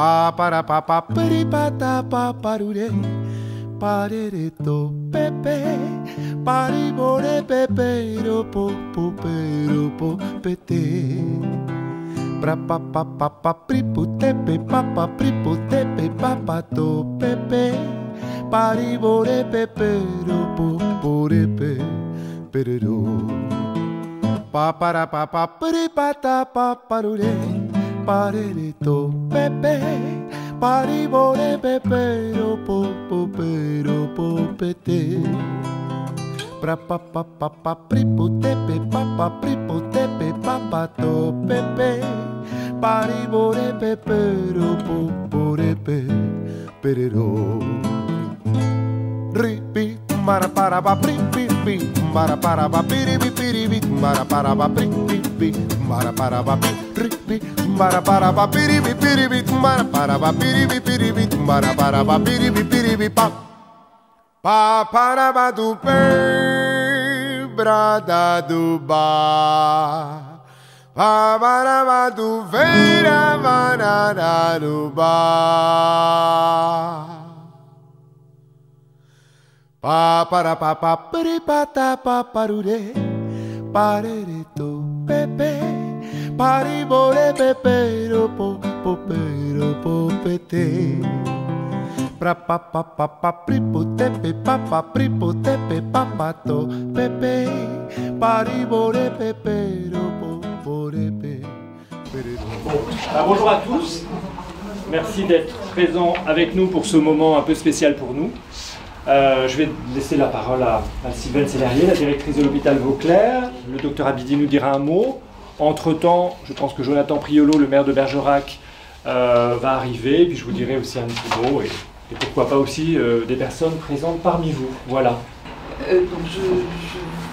pa para pa pa peri pa ta pa parure parere to pepe pari bore pepe ro po pete pra pa pa pa pa pri pu tepe pa pa to pepe pari bore pepe ro po repe perero pa para pa pa peri pa ta pa parure parere to pepe pari bore pepe ro po pete pra pa pa pa pa pri pu tepe pa pa to pepe pari bore pepe ro po repe perero ripi para pa pri pi para pa piri pi para pa pri pi para pa pi para pa piri pi para pa piri pi para pa piri pi pa para ba du pe brada du ba pa para ba du vera banana du ba pa para pa pa peri pa ta pa parure parere to pepe pari bore pepe ro po pete pra pa pa pa pa pri pu tepe pa pa to pepe pari bore pepe ro po repe. Bonjour à tous, merci d'être présents avec nous pour ce moment un peu spécial pour nous. Je vais laisser la parole à Sylvaine Sellerier, la directrice de l'hôpital Vauclair. Le docteur Abidi nous dira un mot. Entre-temps, je pense que Jonathan Priolo, le maire de Bergerac, va arriver. Puis je vous dirai aussi un petit mot et pourquoi pas aussi des personnes présentes parmi vous. Voilà. Donc je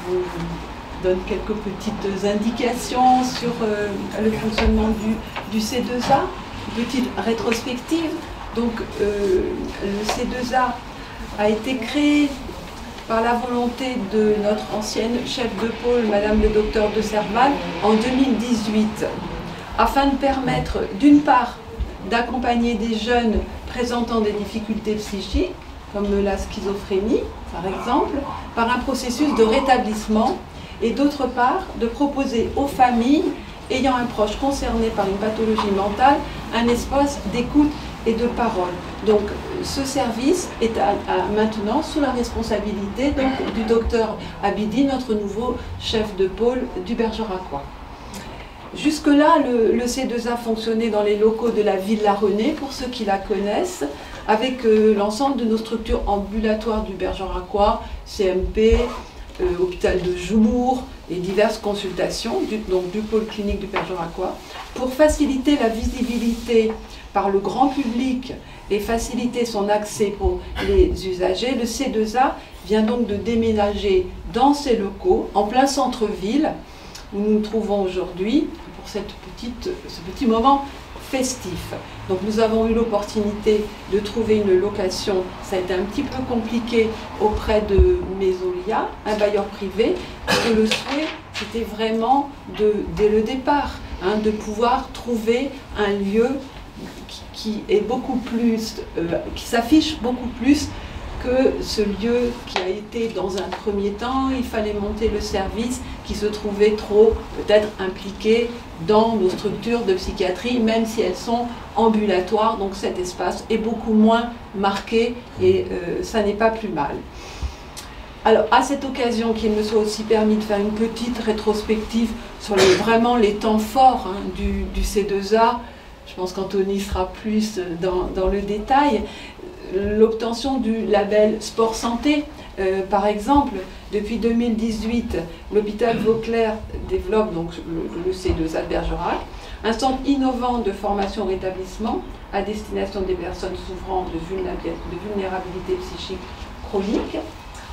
vous donne quelques petites indications sur le fonctionnement du C2A. Une petite rétrospective. Donc le C2A a été créé par la volonté de notre ancienne chef de pôle, Madame le docteur de Serval, en 2018, afin de permettre, d'une part, d'accompagner des jeunes présentant des difficultés psychiques, comme la schizophrénie, par exemple, par un processus de rétablissement, et d'autre part, de proposer aux familles ayant un proche concerné par une pathologie mentale un espace d'écoute et de parole. Donc ce service est maintenant sous la responsabilité donc, du docteur Abidi, notre nouveau chef de pôle du Bergeracois. Jusque-là, le C2A fonctionnait dans les locaux de la Villa Renée, pour ceux qui la connaissent, avec l'ensemble de nos structures ambulatoires du Bergeracois, CMP, hôpital de Jumour et diverses consultations donc du pôle clinique du Bergeracois, pour faciliter la visibilité par le grand public et faciliter son accès pour les usagers. Le C2A vient donc de déménager dans ces locaux, en plein centre-ville, où nous nous trouvons aujourd'hui pour ce petit moment festif. Donc nous avons eu l'opportunité de trouver une location. Ça a été un petit peu compliqué auprès de Mesolia, un bailleur privé, parce que le souhait, c'était vraiment, dès le départ, de pouvoir trouver un lieu qui est beaucoup plus, qui s'affiche beaucoup plus que ce lieu qui a été dans un premier temps. Il fallait monter le service qui se trouvait trop peut-être impliqué dans nos structures de psychiatrie, même si elles sont ambulatoires. Donc cet espace est beaucoup moins marqué et ça n'est pas plus mal. Alors à cette occasion, qu'il me soit aussi permis de faire une petite rétrospective sur vraiment les temps forts du C2A. Je pense qu'Anthony sera plus dans le détail. L'obtention du label Sport Santé, par exemple, depuis 2018, l'hôpital Vauclair développe donc le C2A de Bergerac, un centre innovant de formation au rétablissement à destination des personnes souffrant de vulnérabilité psychique chronique.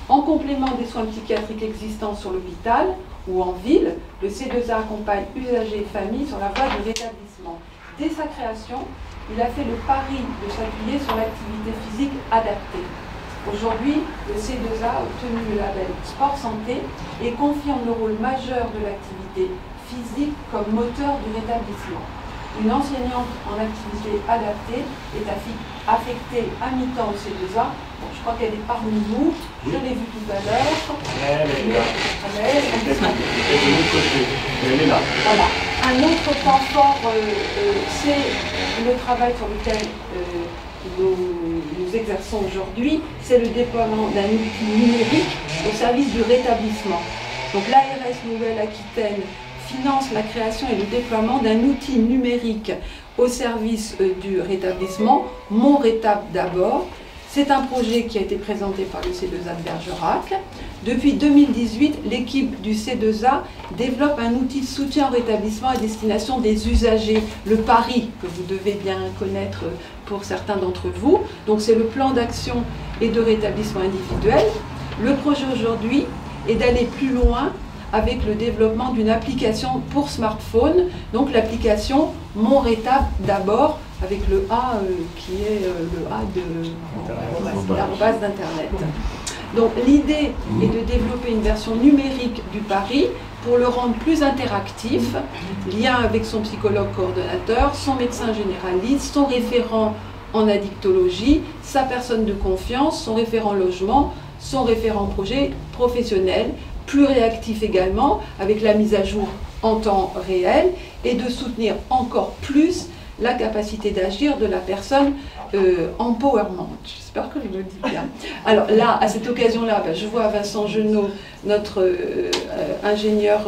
En complément des soins psychiatriques existants sur l'hôpital ou en ville, le C2A accompagne usagers et familles sur la voie du rétablissement. Dès sa création, il a fait le pari de s'appuyer sur l'activité physique adaptée. Aujourd'hui, le C2A a obtenu le label Sport Santé et confirme le rôle majeur de l'activité physique comme moteur du rétablissement. une enseignante en activité adaptée est affectée à mi-temps au C2A. Bon, je crois qu'elle est parmi nous, je l'ai vue tout à l'heure. Elle est là. Elle est là. Voilà. Un autre point fort, c'est le travail sur lequel nous exerçons aujourd'hui, c'est le déploiement d'un outil numérique au service du rétablissement. Donc l'ARS Nouvelle-Aquitaine finance la création et le déploiement d'un outil numérique au service du rétablissement, Mon Rétab d'abord. C'est un projet qui a été présenté par le C2A de Bergerac. Depuis 2018, l'équipe du C2A développe un outil de soutien au rétablissement à destination des usagers, le PARI, que vous devez bien connaître pour certains d'entre vous. Donc c'est le plan d'action et de rétablissement individuel. Le projet aujourd'hui est d'aller plus loin avec le développement d'une application pour smartphone, donc l'application Mon Rétab d'abord, avec le A qui est le A de l'arrobase d'Internet. Donc l'idée est de développer une version numérique du PARI pour le rendre plus interactif, lien avec son psychologue coordonnateur, son médecin généraliste, son référent en addictologie, sa personne de confiance, son référent logement, son référent projet professionnel, plus réactif également avec la mise à jour en temps réel et de soutenir encore plus la capacité d'agir de la personne empowerment. J'espère que je le dis bien. Alors là, à cette occasion-là, je vois Vincent Genot, notre ingénieur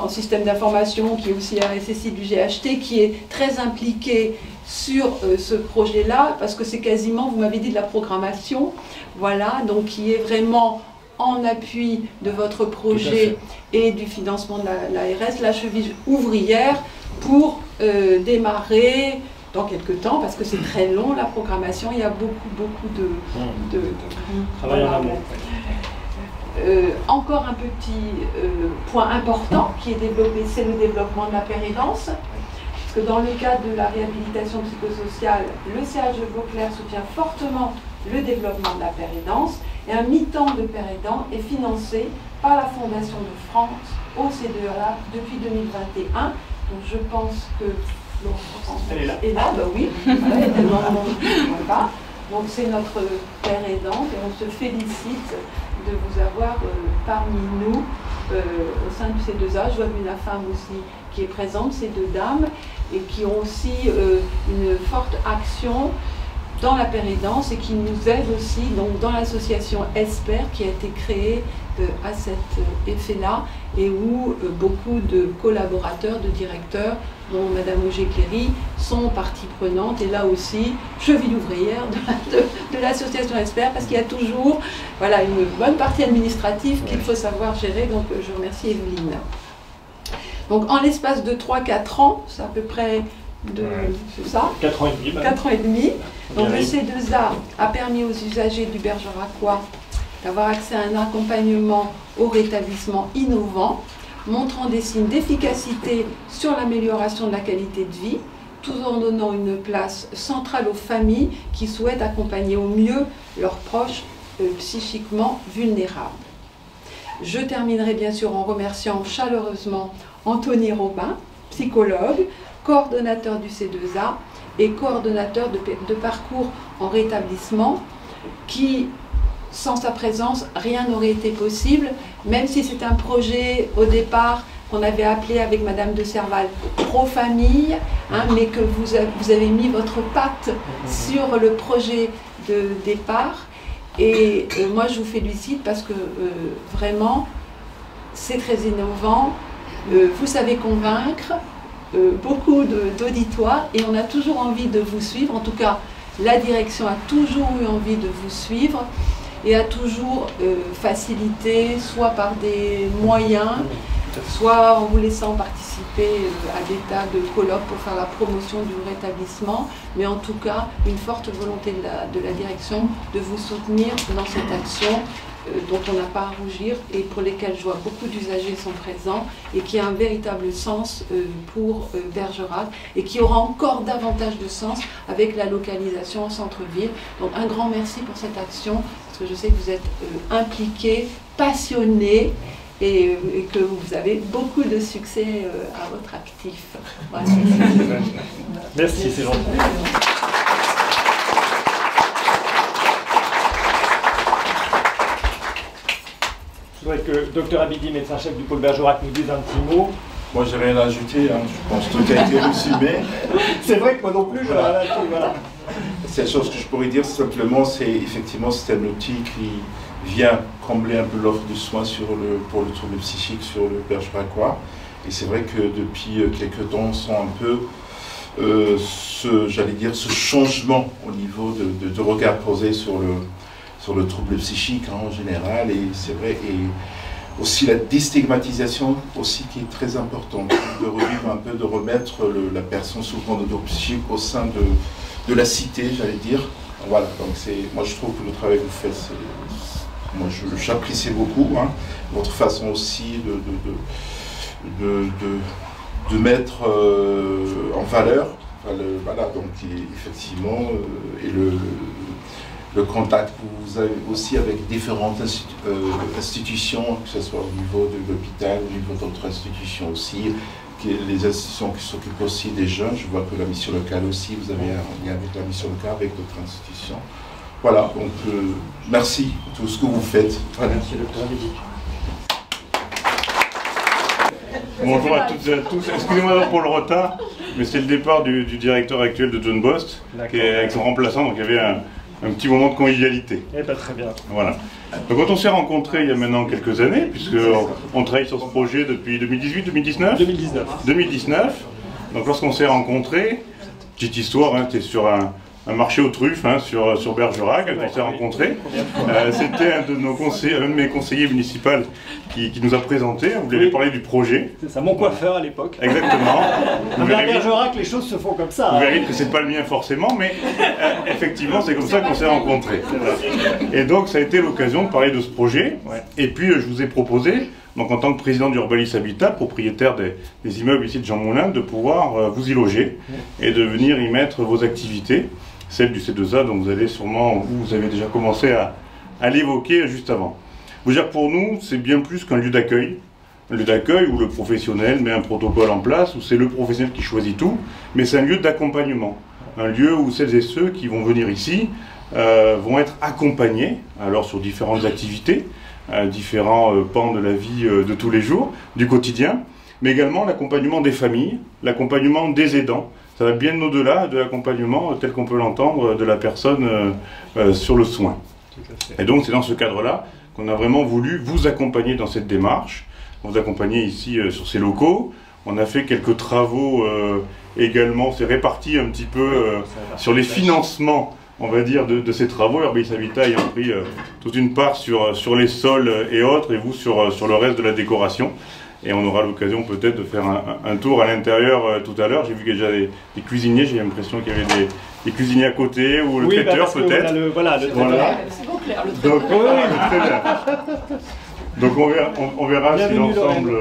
en système d'information, qui est aussi RSSI du GHT, qui est très impliqué sur ce projet-là, parce que c'est quasiment, vous m'avez dit, de la programmation, voilà, donc qui est vraiment en appui de votre projet et du financement de l'ARS, la cheville ouvrière, pour démarrer dans quelques temps, parce que c'est très long la programmation, il y a beaucoup de travail en amont. Encore un petit point important qui est développé, c'est le développement de la pérédance. Parce que dans le cadre de la réhabilitation psychosociale, le CH de Vauclair soutient fortement le développement de la pérédance, et un mi-temps de pérédant est financé par la Fondation de France au C2A depuis 2021. Donc je pense que elle est là. Et là, bah oui, voilà, il y a tellement de monde qui ne voit pas. Donc c'est notre père aidante et on se félicite de vous avoir parmi nous au sein du C2A. Je vois une femme aussi qui est présente, ces deux dames, et qui ont aussi une forte action dans la pérédance et qui nous aident aussi donc, dans l'association ESPER qui a été créée à cet effet-là et où beaucoup de collaborateurs, de directeurs, dont Madame Auger-Cléry, sont partie prenante et là aussi cheville ouvrière de l'association ESPER parce qu'il y a toujours voilà, une bonne partie administrative qu'il faut savoir gérer. Donc je remercie Evelyne. Donc en l'espace de 3-4 ans, c'est à peu près c'est ça 4 ans et demi. 4 ans et demi. Donc le C2A a permis aux usagers du Bergeracois d'avoir accès à un accompagnement au rétablissement innovant, montrant des signes d'efficacité sur l'amélioration de la qualité de vie, tout en donnant une place centrale aux familles qui souhaitent accompagner au mieux leurs proches psychiquement vulnérables. Je terminerai bien sûr en remerciant chaleureusement Anthony Robin, psychologue, coordonnateur du C2A et coordonnateur de parcours en rétablissement, qui, sans sa présence, rien n'aurait été possible, même si c'est un projet au départ qu'on avait appelé avec Madame de Serval Pro-Famille, hein, mais que vous avez mis votre patte sur le projet de départ. Et moi je vous félicite parce que vraiment c'est très innovant, vous savez convaincre beaucoup d'auditoires et on a toujours envie de vous suivre. En tout cas, la direction a toujours eu envie de vous suivre et a toujours facilité, soit par des moyens, soit en vous laissant participer à des tas de colloques pour faire la promotion du rétablissement, mais en tout cas, une forte volonté de la direction de vous soutenir dans cette action dont on n'a pas à rougir et pour lesquelles je vois beaucoup d'usagers sont présents et qui a un véritable sens pour Bergerac et qui aura encore davantage de sens avec la localisation en centre-ville. Donc un grand merci pour cette action parce que je sais que vous êtes impliqués, passionnés et que vous avez beaucoup de succès à votre actif. Voilà. Merci, c'est gentil. Je voudrais que Dr Abidi, médecin-chef du pôle Bergerac, nous dise un petit mot. Moi, j'ai rien à ajouter, hein. Je pense que tout a été résumé. C'est vrai que moi non plus, je voilà. Voilà. La seule chose que je pourrais dire simplement, c'est effectivement c'est un outil qui vient combler un peu l'offre de soins pour le trouble psychique sur le Bergeracois. Et c'est vrai que depuis quelques temps, on sent un peu ce changement au niveau de regard posé sur le trouble psychique en général. Et c'est vrai, et aussi la déstigmatisation aussi qui est très importante, de revivre un peu, de remettre la personne souffrant de trouble psychique au sein de la cité, j'allais dire. Voilà, donc moi je trouve que le travail que vous faites, moi j'apprécie beaucoup, hein, votre façon aussi de mettre en valeur, voilà, donc effectivement, et le contact que vous avez aussi avec différentes institutions, que ce soit au niveau de l'hôpital, au niveau d'autres institutions aussi, les institutions qui s'occupent aussi des jeunes. Je vois que la mission locale aussi, vous avez un lien avec la mission locale, avec d'autres institutions. Voilà, donc merci pour tout ce que vous faites. Voilà. Merci, Dr Abidi. Bonjour à toutes et à tous. Excusez-moi pour le retard, mais c'est le départ du directeur actuel de John Bost, qui est avec son remplaçant, donc il y avait un petit moment de convivialité. Eh bien, très bien. Voilà. Donc quand on s'est rencontrés il y a maintenant quelques années, puisqu'on travaille sur ce projet depuis 2018-2019 2019. Donc lorsqu'on s'est rencontrés, petite histoire, hein, c'était sur un marché aux truffes, hein, sur Bergerac, quand on s'est rencontrés. C'était un de mes conseillers municipaux qui nous a présenté. On voulait parler du projet. C'est ça, mon coiffeur à l'époque. Exactement. À Bergerac, les choses se font comme ça. Vous verrez que c'est pas le mien forcément, mais effectivement, c'est comme ça qu'on s'est rencontrés. Et donc, ça a été l'occasion de parler de ce projet. Ouais. Et puis, je vous ai proposé, donc en tant que président d'Urbalis Habitat, propriétaire des immeubles ici de Jean Moulin, de pouvoir vous y loger et de venir y mettre vos activités. Celle du C2A, dont vous avez déjà commencé à l'évoquer juste avant. Vous dire, pour nous, c'est bien plus qu'un lieu d'accueil. Un lieu d'accueil où le professionnel met un protocole en place, où c'est le professionnel qui choisit tout, mais c'est un lieu d'accompagnement. Un lieu où celles et ceux qui vont venir ici vont être accompagnés, alors sur différentes activités, différents pans de la vie de tous les jours, du quotidien, mais également l'accompagnement des familles, l'accompagnement des aidants. Ça va bien au-delà de l'accompagnement tel qu'on peut l'entendre de la personne sur le soin. Et donc c'est dans ce cadre-là qu'on a vraiment voulu vous accompagner dans cette démarche, vous accompagner ici sur ces locaux. On a fait quelques travaux également, c'est réparti un petit peu sur les financements, on va dire, de ces travaux. Urbalis Habitat ayant pris toute une part sur les sols et autres, et vous sur le reste de la décoration. Et on aura l'occasion peut-être de faire un tour à l'intérieur tout à l'heure. J'ai vu qu'il y a déjà des cuisiniers, j'ai l'impression qu'il y avait des cuisiniers à côté, ou le traiteur peut-être. Voilà, le traiteur. C'est bon, Claire, le Donc, très bien. Donc on verra si l'ensemble...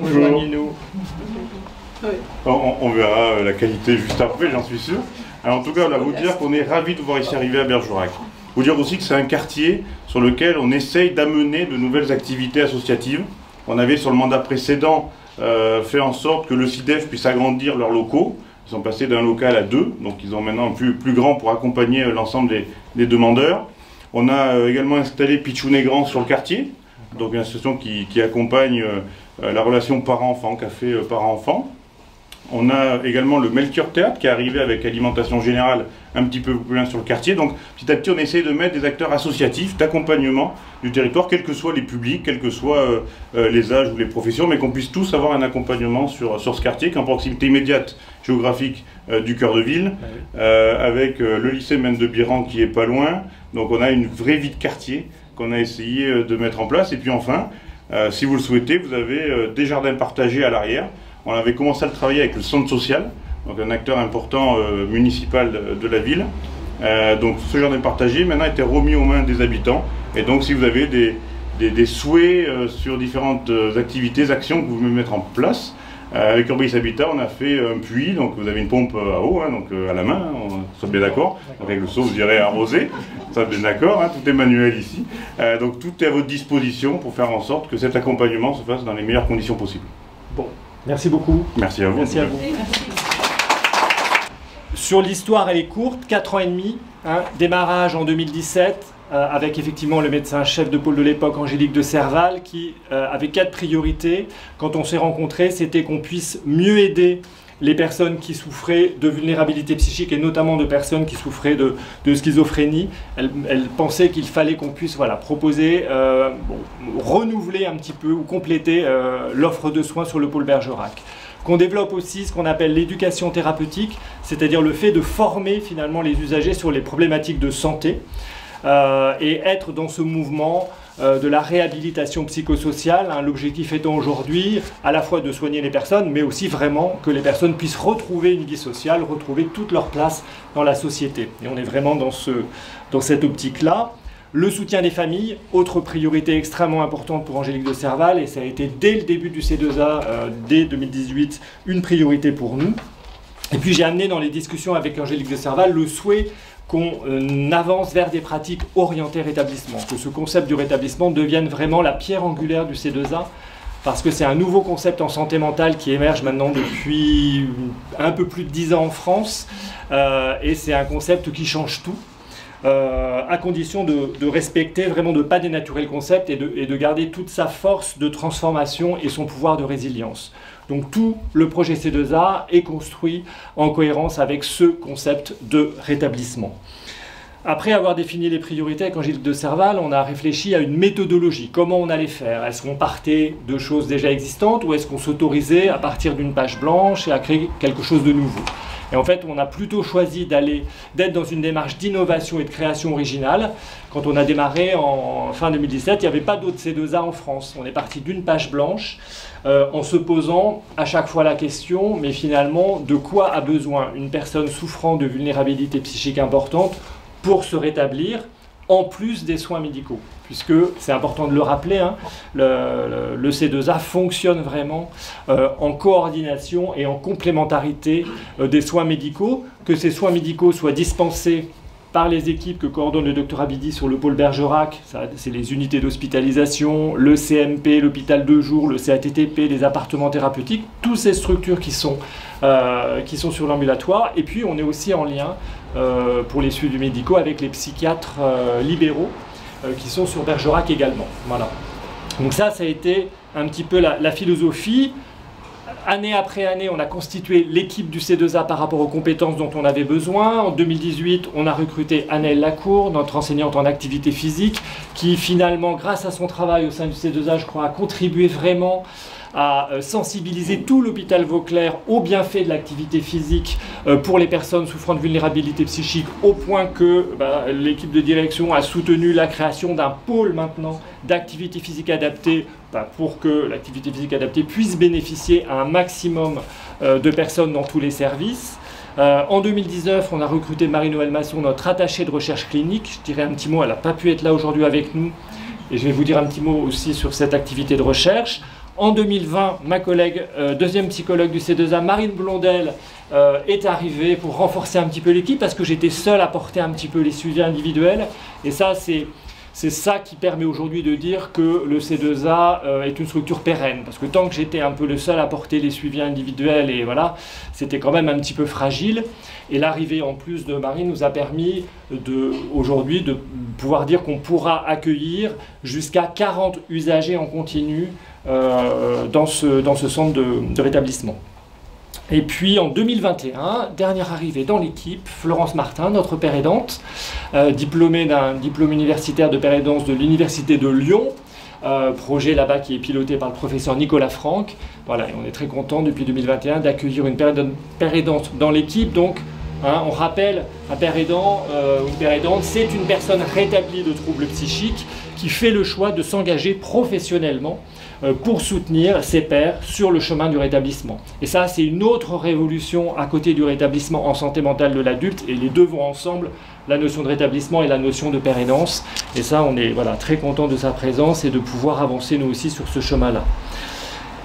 Rejoignez-nous. On verra la qualité juste après, j'en suis sûr. Alors en tout cas, on va vous dire qu'on est ravis de vous voir ici arriver à Bergerac. Vous dire aussi que c'est un quartier sur lequel on essaye d'amener de nouvelles activités associatives. On avait sur le mandat précédent fait en sorte que le CIDEF puisse agrandir leurs locaux. Ils sont passés d'un local à 2, donc ils ont maintenant un plus grand pour accompagner l'ensemble des demandeurs. On a également installé Pitchoun et Grand sur le quartier, donc une association qui accompagne la relation parent-enfant, café parent-enfant. On a également le Melchior Théâtre qui est arrivé avec alimentation générale un petit peu plus loin sur le quartier. Donc petit à petit on essaie de mettre des acteurs associatifs d'accompagnement du territoire, quels que soient les publics, quels que soient les âges ou les professions, mais qu'on puisse tous avoir un accompagnement sur ce quartier, qui est en proximité immédiate géographique du cœur de ville, avec le lycée Mène de Biran qui est pas loin. Donc on a une vraie vie de quartier qu'on a essayé de mettre en place. Et puis enfin, si vous le souhaitez, vous avez des jardins partagés à l'arrière. On avait commencé à le travailler avec le centre social, donc un acteur important municipal de la ville. Donc ce jardin partagé maintenant était remis aux mains des habitants. Et donc si vous avez des souhaits sur différentes activités, actions que vous voulez mettre en place, Avec Urbalis Habitat, on a fait un puits, donc vous avez une pompe à eau, hein, donc à la main, on soit bien d'accord. Avec le seau, vous direz arroser, ça bien d'accord, hein, tout est manuel ici. Donc tout est à votre disposition pour faire en sorte que cet accompagnement se fasse dans les meilleures conditions possibles. Bon, merci beaucoup. Merci à vous. Merci à vous. Sur l'histoire, elle est courte, 4 ans et demi, hein, démarrage en 2017. Avec effectivement le médecin-chef de pôle de l'époque, Angélique de Serval, qui avait 4 priorités. Quand on s'est rencontrés, c'était qu'on puisse mieux aider les personnes qui souffraient de vulnérabilité psychique et notamment de personnes qui souffraient de schizophrénie. Elle pensait qu'il fallait qu'on puisse proposer, renouveler un petit peu ou compléter l'offre de soins sur le pôle Bergerac. Qu'on développe aussi ce qu'on appelle l'éducation thérapeutique, c'est-à-dire le fait de former finalement les usagers sur les problématiques de santé. Et être dans ce mouvement de la réhabilitation psychosociale, hein, l'objectif étant aujourd'hui à la fois de soigner les personnes, mais aussi vraiment que les personnes puissent retrouver une vie sociale, retrouver toute leur place dans la société. Et on est vraiment dans cette optique-là. Le soutien des familles, autre priorité extrêmement importante pour Angélique de Serval, et ça a été dès le début du C2A, dès 2018, une priorité pour nous. Et puis j'ai amené dans les discussions avec Angélique de Serval le souhait qu'on avance vers des pratiques orientées rétablissement, que ce concept du rétablissement devienne vraiment la pierre angulaire du C2A, parce que c'est un nouveau concept en santé mentale qui émerge maintenant depuis un peu plus de 10 ans en France, et c'est un concept qui change tout, à condition de respecter, vraiment de ne pas dénaturer le concept et de garder toute sa force de transformation et son pouvoir de résilience. Donc tout le projet C2A est construit en cohérence avec ce concept de rétablissement. Après avoir défini les priorités avec Angélique de Serval, on a réfléchi à une méthodologie. Comment on allait faire? Est-ce qu'on partait de choses déjà existantes ou est-ce qu'on s'autorisait à partir d'une page blanche et à créer quelque chose de nouveau? Et en fait, on a plutôt choisi d'être dans une démarche d'innovation et de création originale. Quand on a démarré en fin 2017, il n'y avait pas d'autres C2A en France. On est parti d'une page blanche en se posant à chaque fois la question, mais finalement, de quoi a besoin une personne souffrant de vulnérabilité psychique importante pour se rétablir, en plus des soins médicaux, puisque c'est important de le rappeler, hein, le C2A fonctionne vraiment en coordination et en complémentarité des soins médicaux, que ces soins médicaux soient dispensés par les équipes que coordonne le Dr Abidi sur le pôle Bergerac, c'est les unités d'hospitalisation, le CMP, l'hôpital de jour, le CATTP, les appartements thérapeutiques, toutes ces structures qui sont sur l'ambulatoire. Et puis on est aussi en lien pour les suivis médicaux avec les psychiatres libéraux qui sont sur Bergerac également. Voilà. Donc ça a été un petit peu la philosophie. Année après année, on a constitué l'équipe du C2A par rapport aux compétences dont on avait besoin. En 2018, on a recruté Annelle Lacour, notre enseignante en activité physique, qui finalement, grâce à son travail au sein du C2A, je crois, a contribué vraiment à sensibiliser tout l'hôpital Vauclair aux bienfaits de l'activité physique pour les personnes souffrant de vulnérabilité psychique, au point que l'équipe de direction a soutenu la création d'un pôle maintenant d'activité physique adaptée pour que l'activité physique adaptée puisse bénéficier à un maximum de personnes dans tous les services. En 2019, on a recruté Marie-Noëlle Masson, notre attachée de recherche clinique. Je dirais un petit mot, elle n'a pas pu être là aujourd'hui avec nous, et je vais vous dire un petit mot aussi sur cette activité de recherche. En 2020, ma collègue, deuxième psychologue du C2A, Marine Blondel, est arrivée pour renforcer un petit peu l'équipe parce que j'étais seul à porter un petit peu les suivis individuels. Et ça, c'est ça qui permet aujourd'hui de dire que le C2A est une structure pérenne. Parce que tant que j'étais un peu le seul à porter les suivis individuels, et voilà, c'était quand même un petit peu fragile. Et l'arrivée en plus de Marine nous a permis aujourd'hui de pouvoir dire qu'on pourra accueillir jusqu'à 40 usagers en continu dans ce centre de rétablissement. Et puis en 2021, dernière arrivée dans l'équipe, Florence Martin, notre père aidante, diplômée d'un diplôme universitaire de père aidance de l'Université de Lyon, projet là-bas qui est piloté par le professeur Nicolas Franck. Voilà, et on est très content depuis 2021 d'accueillir une père aidante dans l'équipe. Donc, on rappelle, un père aidant ou une père aidante, c'est une personne rétablie de troubles psychiques qui fait le choix de s'engager professionnellement pour soutenir ses pairs sur le chemin du rétablissement. Et ça, c'est une autre révolution à côté du rétablissement en santé mentale de l'adulte, et les deux vont ensemble, la notion de rétablissement et la notion de père aidance. Et ça, on est très content de sa présence et de pouvoir avancer nous aussi sur ce chemin-là.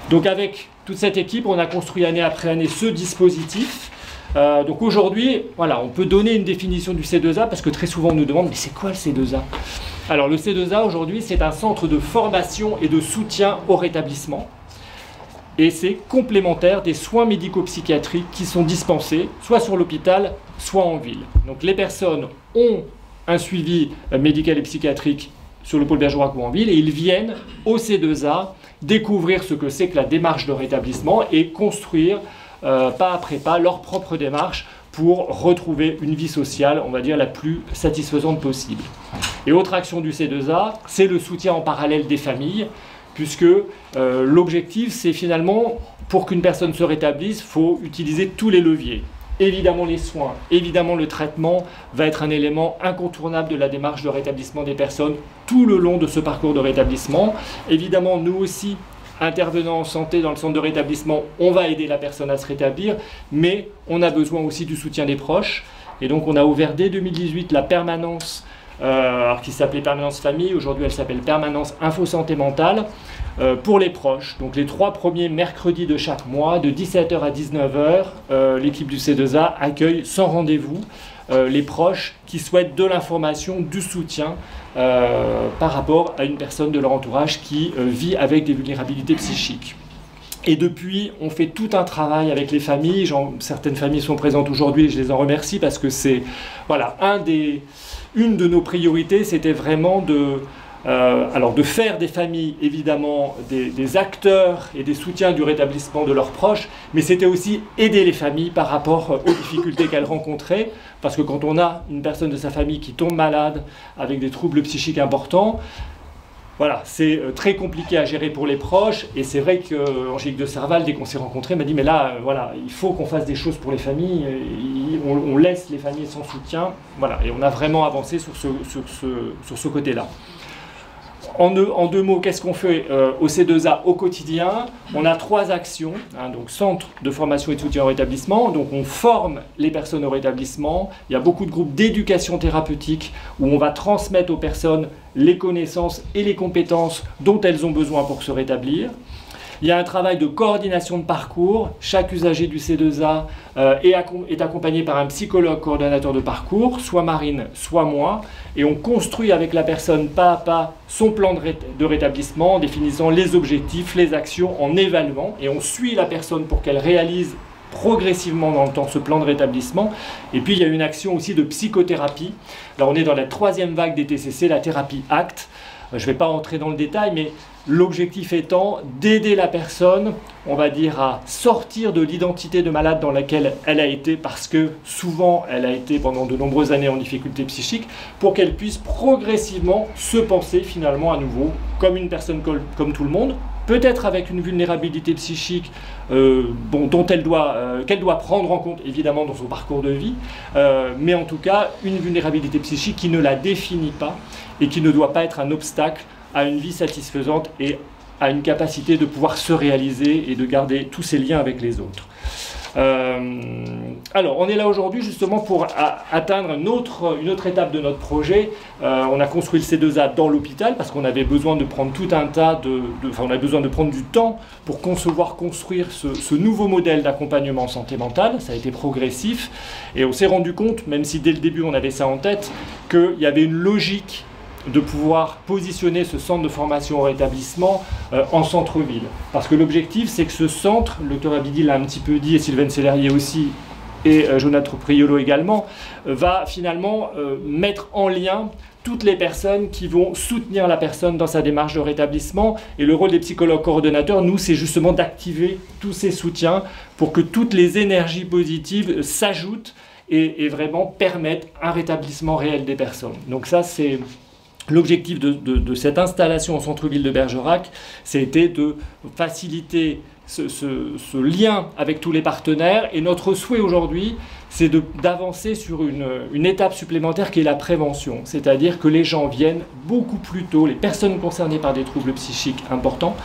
Donc avec toute cette équipe, on a construit année après année ce dispositif. Donc aujourd'hui, voilà, on peut donner une définition du C2A parce que très souvent on nous demande mais c'est quoi le C2A? Alors le C2A aujourd'hui c'est un centre de formation et de soutien au rétablissement et c'est complémentaire des soins médico-psychiatriques qui sont dispensés soit sur l'hôpital, soit en ville. Donc les personnes ont un suivi médical et psychiatrique sur le pôle Bergerac ou en ville et ils viennent au C2A découvrir ce que c'est que la démarche de rétablissement et construire pas après pas leur propre démarche pour retrouver une vie sociale, on va dire, la plus satisfaisante possible. Et autre action du C2A, c'est le soutien en parallèle des familles, puisque l'objectif, c'est finalement, pour qu'une personne se rétablisse, il faut utiliser tous les leviers. Évidemment les soins, évidemment le traitement va être un élément incontournable de la démarche de rétablissement des personnes tout le long de ce parcours de rétablissement. Évidemment, nous aussi, intervenant en santé dans le centre de rétablissement, on va aider la personne à se rétablir, mais on a besoin aussi du soutien des proches. Et donc on a ouvert dès 2018 la permanence, alors qui s'appelait Permanence Famille, aujourd'hui elle s'appelle Permanence Info Santé Mentale, pour les proches. Donc les 3 premiers mercredis de chaque mois, de 17h à 19h, l'équipe du C2A accueille sans rendez-vous les proches qui souhaitent de l'information, du soutien par rapport à une personne de leur entourage qui vit avec des vulnérabilités psychiques. Et depuis, on fait tout un travail avec les familles. Certaines familles sont présentes aujourd'hui et je les en remercie parce que c'est, voilà, une de nos priorités, c'était vraiment de faire des familles, évidemment, des acteurs et des soutiens du rétablissement de leurs proches, mais c'était aussi aider les familles par rapport aux difficultés qu'elles rencontraient, parce que quand on a une personne de sa famille qui tombe malade avec des troubles psychiques importants, voilà, c'est très compliqué à gérer pour les proches, et c'est vrai qu'Angélique de Serval, dès qu'on s'est rencontrés, m'a dit mais là, voilà, il faut qu'on fasse des choses pour les familles, on laisse les familles sans soutien, voilà, et on a vraiment avancé sur ce côté-là. En 2 mots, qu'est-ce qu'on fait au C2A au quotidien? On a 3 actions, donc centre de formation et de soutien au rétablissement. Donc on forme les personnes au rétablissement. Il y a beaucoup de groupes d'éducation thérapeutique où on va transmettre aux personnes les connaissances et les compétences dont elles ont besoin pour se rétablir. Il y a un travail de coordination de parcours. Chaque usager du C2A est accompagné par un psychologue coordonnateur de parcours, soit Marine, soit moi. Et on construit avec la personne pas à pas son plan de rétablissement, en définissant les objectifs, les actions, en évaluant. Et on suit la personne pour qu'elle réalise progressivement dans le temps ce plan de rétablissement. Et puis il y a une action aussi de psychothérapie. Là on est dans la 3e vague des TCC, la thérapie ACT. Je ne vais pas entrer dans le détail, mais l'objectif étant d'aider la personne, on va dire, à sortir de l'identité de malade dans laquelle elle a été, parce que souvent elle a été pendant de nombreuses années en difficulté psychique, pour qu'elle puisse progressivement se penser finalement à nouveau comme une personne comme tout le monde, peut-être avec une vulnérabilité psychique qu'elle doit prendre en compte évidemment dans son parcours de vie, mais en tout cas une vulnérabilité psychique qui ne la définit pas et qui ne doit pas être un obstacle à une vie satisfaisante et à une capacité de pouvoir se réaliser et de garder tous ses liens avec les autres. Alors, on est là aujourd'hui justement pour atteindre une autre étape de notre projet. On a construit le C2A dans l'hôpital parce qu'on avait besoin de prendre tout un tas on avait besoin de prendre du temps pour construire ce nouveau modèle d'accompagnement en santé mentale. Ça a été progressif et on s'est rendu compte, même si dès le début on avait ça en tête, qu'il y avait une logique de pouvoir positionner ce centre de formation au rétablissement en centre-ville. Parce que l'objectif, c'est que ce centre, le docteur Abidi l'a un petit peu dit, et Sylvain Sellerier aussi, et Jonathan Priolo également, va finalement mettre en lien toutes les personnes qui vont soutenir la personne dans sa démarche de rétablissement. Et le rôle des psychologues coordonnateurs, nous, c'est justement d'activer tous ces soutiens pour que toutes les énergies positives s'ajoutent et vraiment permettent un rétablissement réel des personnes. Donc ça, c'est l'objectif de cette installation au centre-ville de Bergerac, c'était de faciliter ce lien avec tous les partenaires. Et notre souhait aujourd'hui, c'est d'avancer sur une étape supplémentaire qui est la prévention. C'est-à-dire que les gens viennent beaucoup plus tôt, les personnes concernées par des troubles psychiques importants,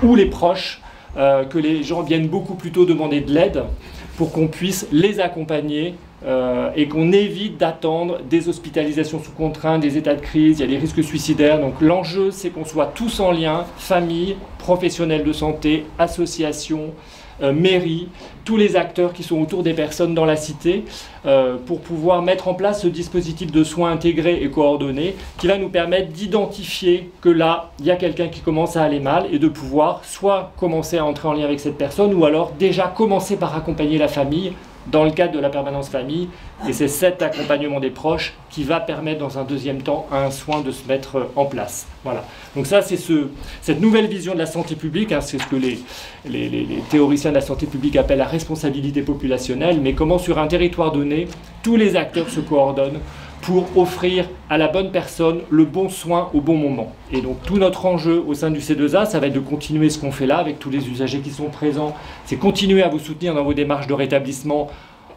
ou les proches, que les gens viennent beaucoup plus tôt demander de l'aide pour qu'on puisse les accompagner et qu'on évite d'attendre des hospitalisations sous contrainte, des états de crise, il y a des risques suicidaires. Donc l'enjeu, c'est qu'on soit tous en lien, famille, professionnels de santé, associations, mairie, tous les acteurs qui sont autour des personnes dans la cité pour pouvoir mettre en place ce dispositif de soins intégrés et coordonnés qui va nous permettre d'identifier que là, il y a quelqu'un qui commence à aller mal et de pouvoir soit commencer à entrer en lien avec cette personne ou alors déjà commencer par accompagner la famille dans le cadre de la permanence famille, et c'est cet accompagnement des proches qui va permettre dans un deuxième temps à un soin de se mettre en place. Voilà. Donc ça, c'est cette nouvelle vision de la santé publique, hein, c'est ce que les théoriciens de la santé publique appellent la responsabilité populationnelle, mais comment sur un territoire donné, tous les acteurs se coordonnent pour offrir à la bonne personne le bon soin au bon moment. Et donc tout notre enjeu au sein du C2A, ça va être de continuer ce qu'on fait là avec tous les usagers qui sont présents, c'est continuer à vous soutenir dans vos démarches de rétablissement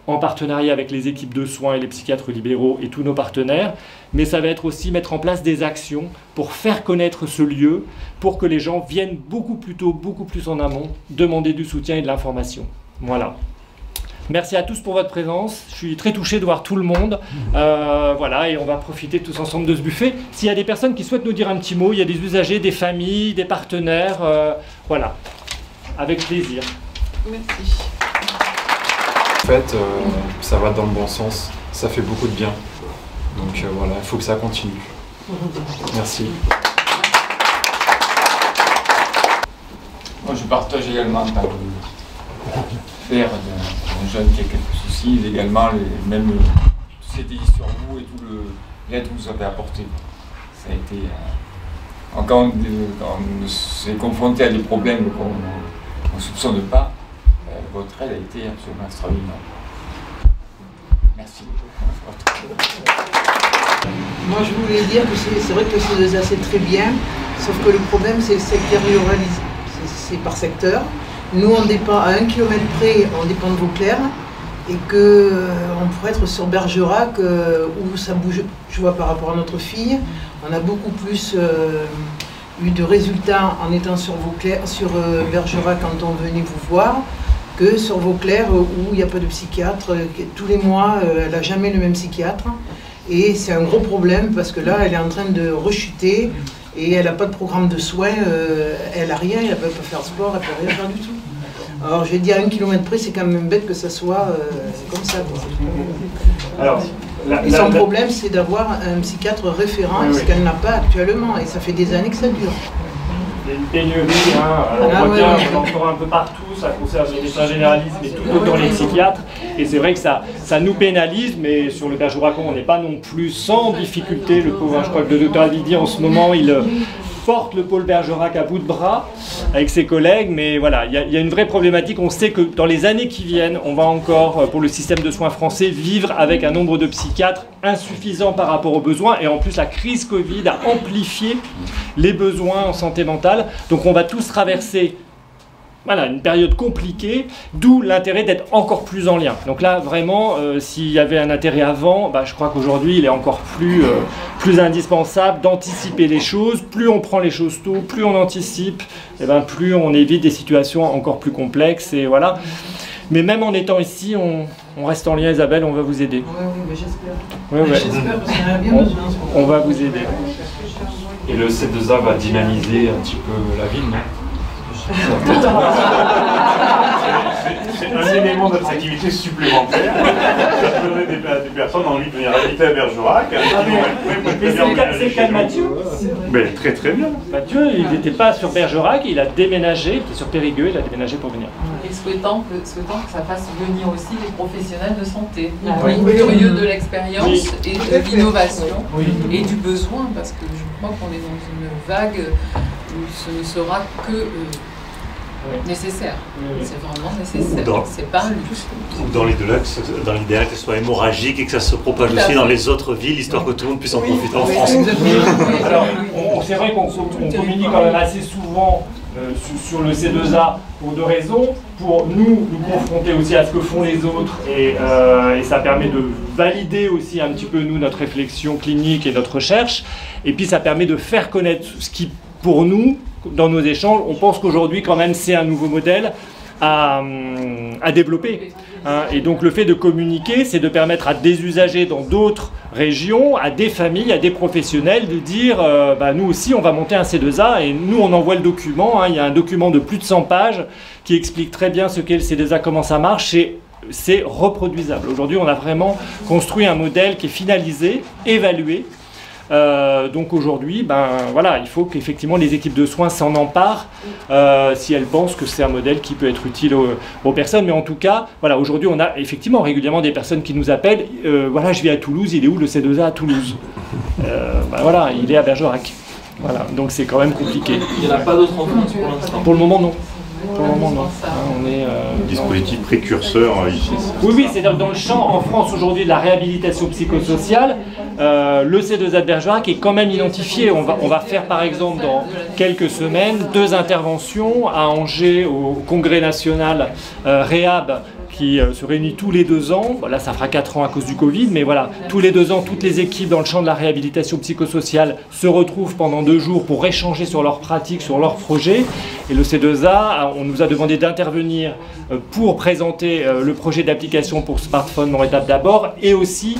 en partenariat avec les équipes de soins et les psychiatres libéraux et tous nos partenaires, mais ça va être aussi mettre en place des actions pour faire connaître ce lieu, pour que les gens viennent beaucoup plus tôt, beaucoup plus en amont, demander du soutien et de l'information. Voilà. Merci à tous pour votre présence. Je suis très touché de voir tout le monde. Voilà, et on va profiter tous ensemble de ce buffet. S'il y a des personnes qui souhaitent nous dire un petit mot, il y a des usagers, des familles, des partenaires. Voilà, avec plaisir. Merci. En fait, ça va dans le bon sens. Ça fait beaucoup de bien. Donc voilà, il faut que ça continue. Merci. Moi, je partage également ta faire d'un jeune qui a quelques soucis, également même tout ce qui a été dit sur vous et tout l'aide que vous avez apporté. Ça a été quand on s'est confronté à des problèmes qu'on ne soupçonne pas, votre aide a été absolument extraordinaire. Merci. Moi je voulais dire que c'est vrai que le C2A c'est très bien, sauf que le problème c'est le sectorialisé, c'est par secteur. Nous, on dépend à 1 km près, on dépend de Vauclair, et qu'on pourrait être sur Bergerac, où ça bouge, je vois par rapport à notre fille, on a beaucoup plus eu de résultats en étant sur Bergerac quand on venait vous voir, que sur Vauclair, où il n'y a pas de psychiatre, tous les mois, elle n'a jamais le même psychiatre, et c'est un gros problème, parce que là, elle est en train de rechuter, et elle n'a pas de programme de soins, elle n'a rien, elle ne peut pas faire sport, elle ne peut rien faire du tout. Alors je vais dire à 1 km près, c'est quand même bête que ça soit comme ça, quoi. Alors, et son problème, c'est d'avoir un psychiatre référent, ce qu'elle n'a pas actuellement, et ça fait des années que ça dure. Il y a une pénurie, hein. Alors, on l'entend un peu partout, ça concerne les médecins généralistes, mais tout autant les psychiatres. Et c'est vrai que ça nous pénalise, mais sur le Bergerac, on n'est pas non plus sans difficulté. Le pauvre, je crois que le docteur Abidi, en ce moment, il porte le pôle Bergerac à bout de bras avec ses collègues, mais voilà, il y a une vraie problématique. On sait que dans les années qui viennent, on va encore, pour le système de soins français, vivre avec un nombre de psychiatres insuffisant par rapport aux besoins, et en plus la crise Covid a amplifié les besoins en santé mentale, donc on va tous traverser voilà, une période compliquée, d'où l'intérêt d'être encore plus en lien. Donc là, vraiment, s'il y avait un intérêt avant, je crois qu'aujourd'hui, il est encore plus indispensable d'anticiper les choses. Plus on prend les choses tôt, plus on anticipe, et plus on évite des situations encore plus complexes. Et voilà. Mais même en étant ici, on reste en lien, Isabelle, on va vous aider. Oui, mais j'espère. J'espère, parce qu'on a bien besoin. On va vous aider. Et le C2A va dynamiser un petit peu la ville, non? C'est un élément de notre activité supplémentaire. Ça donnerait des personnes envie de venir habiter à Bergerac. C'est le cas de Mathieu. Mais très très bien. Mathieu, il n'était pas sur Bergerac, il a déménagé, il était sur Périgueux, il a déménagé pour venir. Et souhaitant que ça fasse venir aussi les professionnels de santé, curieux de l'expérience et de l'innovation et du besoin, parce que je crois qu'on est dans une vague où ce ne sera que nécessaire. C'est vraiment nécessaire. C'est pas un luxe. Dans l'idéal que ce soit hémorragique et que ça se propage aussi dans les autres villes, histoire que tout le monde puisse en profiter en France. Alors, c'est vrai qu'on communique quand même assez souvent sur le C2A pour deux raisons. Pour nous confronter aussi à ce que font les autres et ça permet de valider aussi un petit peu nous notre réflexion clinique et notre recherche. Et puis ça permet de faire connaître ce qui, pour nous, dans nos échanges, on pense qu'aujourd'hui quand même c'est un nouveau modèle à développer. Hein. Et donc le fait de communiquer, c'est de permettre à des usagers dans d'autres régions, à des familles, à des professionnels de dire nous aussi on va monter un C2A et nous on envoie le document. Hein. Il y a un document de plus de 100 pages qui explique très bien ce qu'est le C2A, comment ça marche. C'est reproduisable. Aujourd'hui, on a vraiment construit un modèle qui est finalisé, évalué. Donc aujourd'hui, voilà, il faut qu'effectivement les équipes de soins s'en emparent si elles pensent que c'est un modèle qui peut être utile aux personnes. Mais en tout cas, voilà, aujourd'hui, on a effectivement régulièrement des personnes qui nous appellent. Voilà, je vis à Toulouse, il est où le C2A à Toulouse? Voilà, il est à Bergerac. Voilà, donc c'est quand même compliqué. Il n'y en a pas d'autres en France pour l'instant? Pour le moment, non. Pour le moment, non. On est, dispositif précurseur ici. Oui, c'est-à-dire dans le champ en France aujourd'hui de la réhabilitation psychosociale, le C2A de Bergerac est quand même identifié. On va faire par exemple dans quelques semaines 2 interventions à Angers au Congrès national Réhab qui se réunit tous les 2 ans. Bon, là, ça fera 4 ans à cause du Covid, mais voilà, tous les 2 ans, toutes les équipes dans le champ de la réhabilitation psychosociale se retrouvent pendant 2 jours pour échanger sur leurs pratiques, sur leurs projets. Et le C2A, on nous a demandé d'intervenir pour présenter le projet d'application pour smartphone Mon Étape d'abord et aussi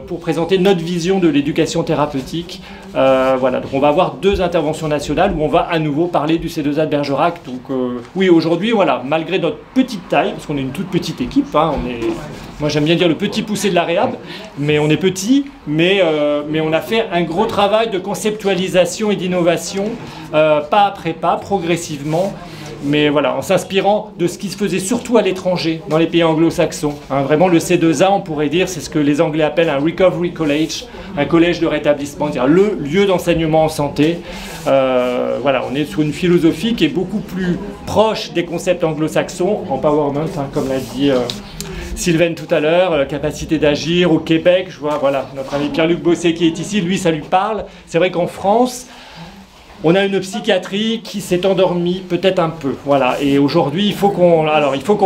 pour présenter notre vision de l'éducation thérapeutique. Voilà, donc on va avoir 2 interventions nationales où on va à nouveau parler du C2A de Bergerac. Donc oui, aujourd'hui, voilà, malgré notre petite taille, parce qu'on est une toute petite équipe, hein, moi j'aime bien dire le petit poussé de la réhab, mais on est petit, mais on a fait un gros travail de conceptualisation et d'innovation, pas après pas, progressivement, mais voilà, en s'inspirant de ce qui se faisait surtout à l'étranger, dans les pays anglo-saxons. Hein, vraiment, le C2A, on pourrait dire, c'est ce que les Anglais appellent un recovery college, un collège de rétablissement, c'est-à-dire le lieu d'enseignement en santé. Voilà, on est sur une philosophie qui est beaucoup plus proche des concepts anglo-saxons, empowerment, hein, comme l'a dit Sylvaine tout à l'heure, la capacité d'agir au Québec. Je vois, voilà, notre ami Pierre-Luc Bossé qui est ici, lui, ça lui parle. C'est vrai qu'en France, on a une psychiatrie qui s'est endormie peut-être un peu, voilà. Et aujourd'hui, il faut qu'on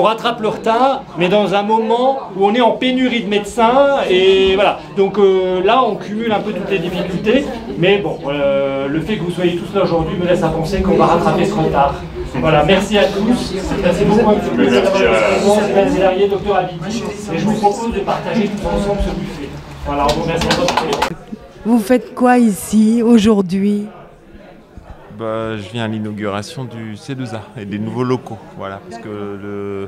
rattrape le retard, mais dans un moment où on est en pénurie de médecins, et voilà. Donc là, on cumule un peu toutes les difficultés, mais bon, le fait que vous soyez tous là aujourd'hui me laisse à penser qu'on va rattraper ce retard. Voilà, merci à tous. Merci beaucoup à tous. Merci à Sylvain Zélarié, Dr Abidi, et je vous propose de partager tous ensemble ce buffet. Voilà, on vous remercie à votre téléphone. Vous faites quoi ici aujourd'hui? Je viens à l'inauguration du C2A et des nouveaux locaux, voilà, parce que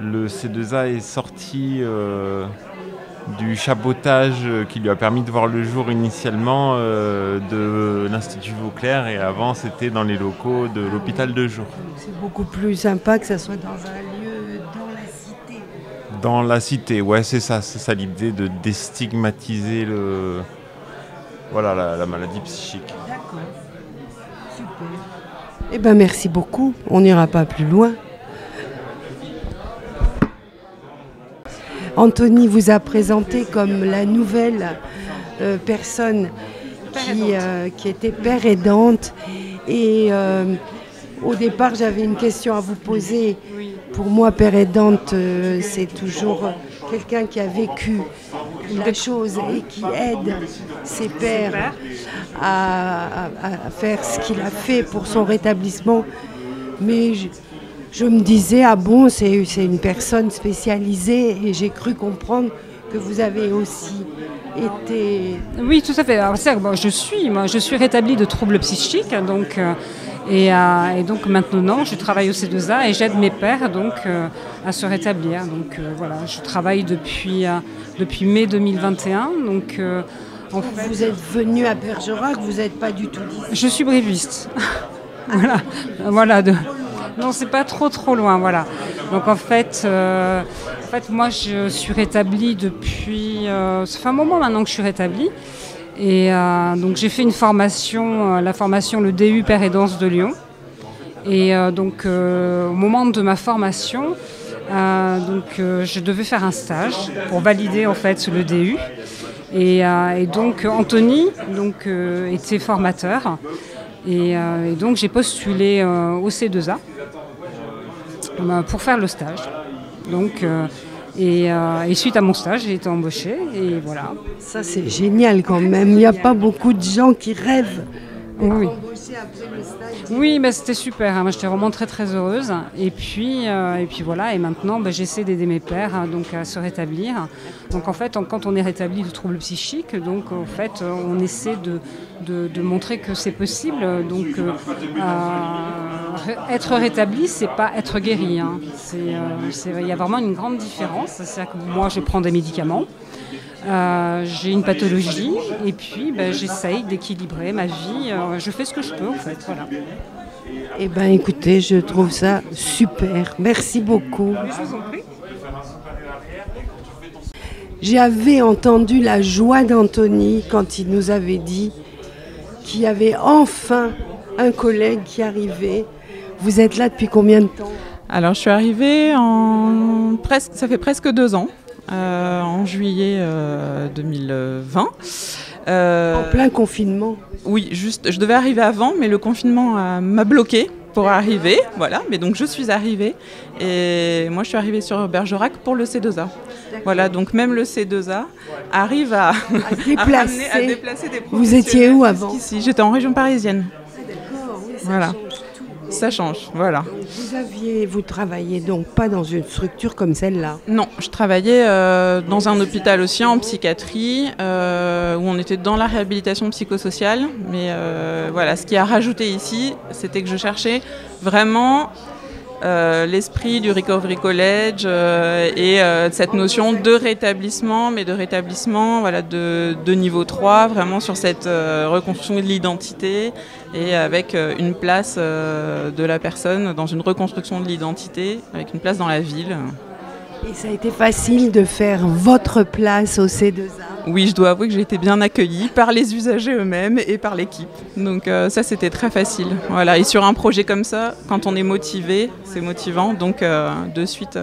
le C2A est sorti du chapeautage qui lui a permis de voir le jour initialement de l'Institut Vauclair, et avant c'était dans les locaux de l'hôpital de jour. C'est beaucoup plus sympa que ça soit dans un lieu dans la cité. Dans la cité, ouais, c'est ça l'idée de déstigmatiser la maladie psychique. D'accord. Super. Eh bien, merci beaucoup. On n'ira pas plus loin. Anthony vous a présenté comme la nouvelle personne qui était père aidante. Et au départ, j'avais une question à vous poser. Pour moi, père aidante, c'est toujours quelqu'un qui a vécu la chose et qui aide ses pères à faire ce qu'il a fait pour son rétablissement. Mais je me disais, ah bon, c'est une personne spécialisée, et j'ai cru comprendre que vous avez aussi été... Oui, tout à fait. Alors, je suis rétablie de troubles psychiques, donc... Et donc maintenant, je travaille au C2A et j'aide mes pères à se rétablir. Donc voilà, je travaille depuis mai 2021. Donc, en fait, vous êtes venu à Bergerac, vous n'êtes pas du tout d'ici. Je suis bréviste. Voilà. Non, c'est pas trop loin. Voilà. Donc en fait, moi, je suis rétablie depuis. Ça fait un moment maintenant que je suis rétablie. Et donc j'ai fait une formation, le DU Père et Danse de Lyon. Et au moment de ma formation, je devais faire un stage pour valider en fait le DU. Et donc Anthony était formateur. Et donc j'ai postulé au C2A pour faire le stage. Donc et suite à mon stage, j'ai été embauchée et voilà. Ça c'est génial quand même. Il n'y a pas beaucoup de gens qui rêvent Oui. Oui, bah, c'était super. Moi, j'étais vraiment très très heureuse. Et puis voilà. Et maintenant, bah, j'essaie d'aider mes pairs donc à se rétablir. Donc en fait, quand on est rétabli de troubles psychiques, donc en fait, on essaie de montrer que c'est possible. Donc être rétabli, c'est pas être guéri. Hein. Il y a vraiment une grande différence. C'est-à-dire que moi, je prends des médicaments. J'ai une pathologie et puis j'essaye d'équilibrer ma vie. Je fais ce que je peux en fait. Voilà. Eh bien écoutez, je trouve ça super. Merci beaucoup. Je vous en prie. J'avais entendu la joie d'Anthony quand il nous avait dit qu'il y avait enfin un collègue qui arrivait. Vous êtes là depuis combien de temps ? Alors je suis arrivée ça fait presque 2 ans. En juillet 2020. En plein confinement. Oui, juste, je devais arriver avant, mais le confinement m'a bloquée pour arriver. Voilà, mais donc je suis arrivée. Et moi, je suis arrivée sur Bergerac pour le C2A. Voilà, donc même le C2A arrive à déplacer des professionnels. Vous étiez où avant ? Ici, j'étais en région parisienne. D'accord, oui, voilà. Ça change, voilà. Vous travaillez donc pas dans une structure comme celle-là ? Non, je travaillais dans un hôpital aussi en psychiatrie, où on était dans la réhabilitation psychosociale. Mais voilà, ce qui a rajouté ici, c'était que je cherchais vraiment l'esprit du Recovery College et cette notion de rétablissement, mais de rétablissement voilà, de niveau 3, vraiment sur cette reconstruction de l'identité et avec une place de la personne dans une reconstruction de l'identité, avec une place dans la ville. Et ça a été facile de faire votre place au C2A ? Oui, je dois avouer que j'ai été bien accueillie par les usagers eux-mêmes et par l'équipe. Donc ça, c'était très facile. Voilà. Et sur un projet comme ça, quand on est motivé, c'est motivant. Donc de suite,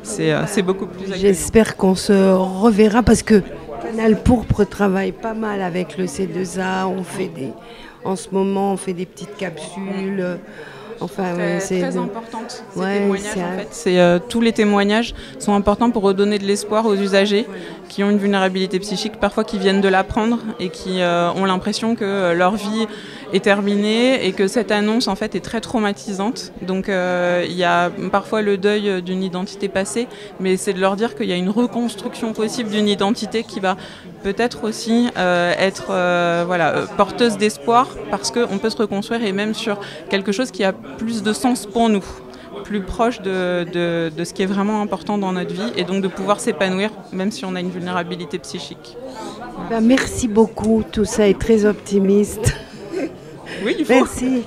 c'est beaucoup plus accueillant. J'espère qu'on se reverra parce que Canal Pourpre travaille pas mal avec le C2A. En ce moment, on fait des petites capsules. Enfin, c'est très importante. Ces témoignages, en fait, tous les témoignages sont importants pour redonner de l'espoir aux usagers qui ont une vulnérabilité psychique, parfois qui viennent de l'apprendre et qui ont l'impression que leur vie est terminée et que cette annonce en fait est très traumatisante. Donc il y a parfois le deuil d'une identité passée, mais c'est de leur dire qu'il y a une reconstruction possible d'une identité qui va peut-être aussi être porteuse d'espoir parce qu'on peut se reconstruire et même sur quelque chose qui a plus de sens pour nous, plus proche de ce qui est vraiment important dans notre vie et donc de pouvoir s'épanouir même si on a une vulnérabilité psychique. Merci beaucoup, tout ça est très optimiste. Oui, il faut. Merci.